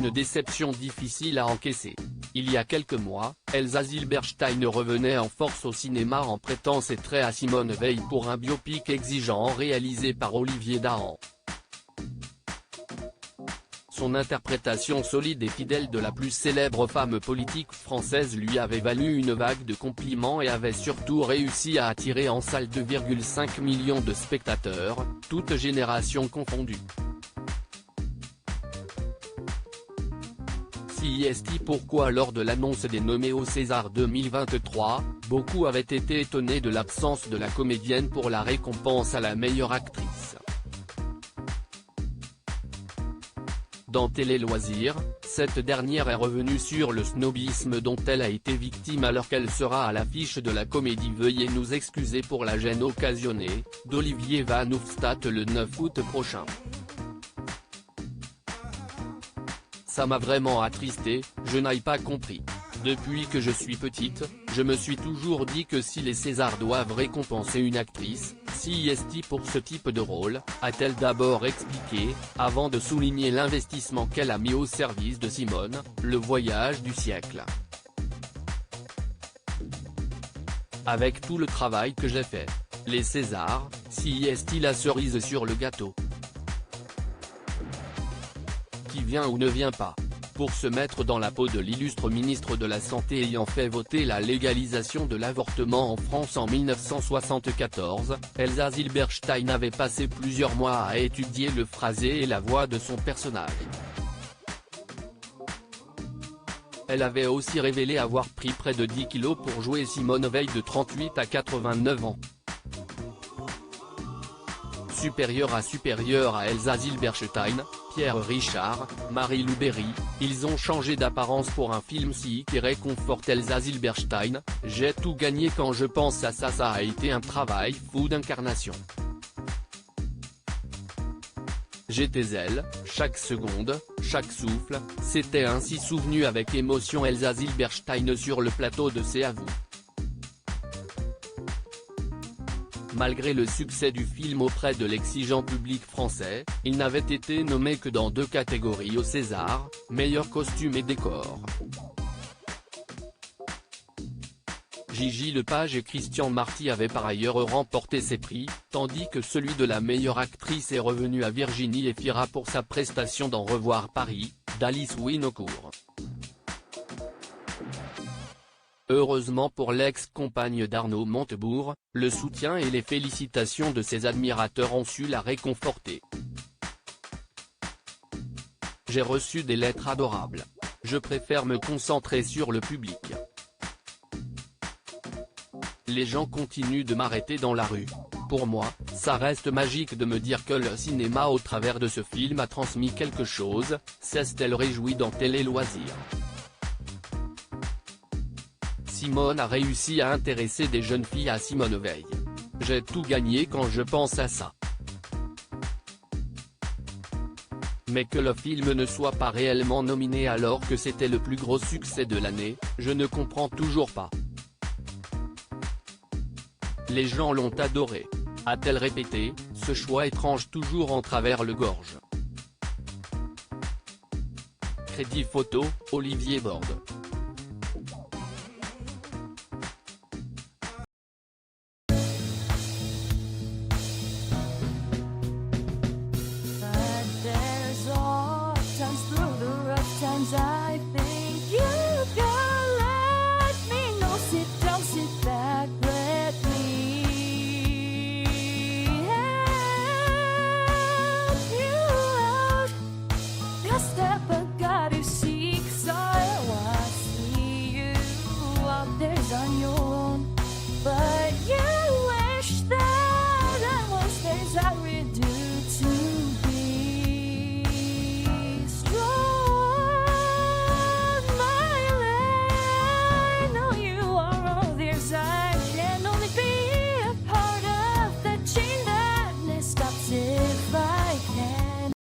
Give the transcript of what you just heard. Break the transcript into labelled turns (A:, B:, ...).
A: une déception difficile à encaisser. Il y a quelques mois, Elsa Zilberstein revenait en force au cinéma en prêtant ses traits à Simone Veil pour un biopic exigeant réalisé par Olivier Dahan. Son interprétation solide et fidèle de la plus célèbre femme politique française lui avait valu une vague de compliments et avait surtout réussi à attirer en salle 2,5 millions de spectateurs, toutes générations confondues. Pourquoi lors de l'annonce des nommés au César 2023, beaucoup avaient été étonnés de l'absence de la comédienne pour la récompense à la meilleure actrice. Dans Télé Loisirs, cette dernière est revenue sur le snobisme dont elle a été victime alors qu'elle sera à l'affiche de la comédie Veuillez nous excuser pour la gêne occasionnée, d'Olivier Van Hoofdstad le 9 août prochain. Ça m'a vraiment attristé, je n'ai pas compris. Depuis que je suis petite, je me suis toujours dit que si les Césars doivent récompenser une actrice, CST pour ce type de rôle, a-t-elle d'abord expliqué, avant de souligner l'investissement qu'elle a mis au service de Simone, le voyage du siècle. Avec tout le travail que j'ai fait. Les Césars, CST la cerise sur le gâteau. Qui vient ou ne vient pas. Pour se mettre dans la peau de l'illustre ministre de la Santé ayant fait voter la légalisation de l'avortement en France en 1974, Elsa Zilberstein avait passé plusieurs mois à étudier le phrasé et la voix de son personnage. Elle avait aussi révélé avoir pris près de 10 kilos pour jouer Simone Veil de 38 à 89 ans. Supérieur à Elsa Zilberstein, Pierre Richard, Marie-Lou Berry, ils ont changé d'apparence pour un film qui réconforte Elsa Zilberstein. J'ai tout gagné quand je pense à ça, ça a été un travail fou d'incarnation. J'étais elle, chaque seconde, chaque souffle, c'était ainsi souvenu avec émotion Elsa Zilberstein sur le plateau de C'est à vous. Malgré le succès du film auprès de l'exigeant public français, il n'avait été nommé que dans 2 catégories au César, meilleur costume et décor. Gigi Lepage et Christian Marty avaient par ailleurs remporté ces prix, tandis que celui de la meilleure actrice est revenu à Virginie Efira pour sa prestation dans Revoir Paris, d'Alice Winocourt. Heureusement pour l'ex-compagne d'Arnaud Montebourg, le soutien et les félicitations de ses admirateurs ont su la réconforter. J'ai reçu des lettres adorables. Je préfère me concentrer sur le public. Les gens continuent de m'arrêter dans la rue. Pour moi, ça reste magique de me dire que le cinéma au travers de ce film a transmis quelque chose, s'est-elle réjouie dans Télé Loisirs. Simone a réussi à intéresser des jeunes filles à Simone Veil. J'ai tout gagné quand je pense à ça. Mais que le film ne soit pas réellement nominé alors que c'était le plus gros succès de l'année, je ne comprends toujours pas. Les gens l'ont adoré. A-t-elle répété, ce choix étrange toujours en travers le gorge. Crédit photo, Olivier Borde.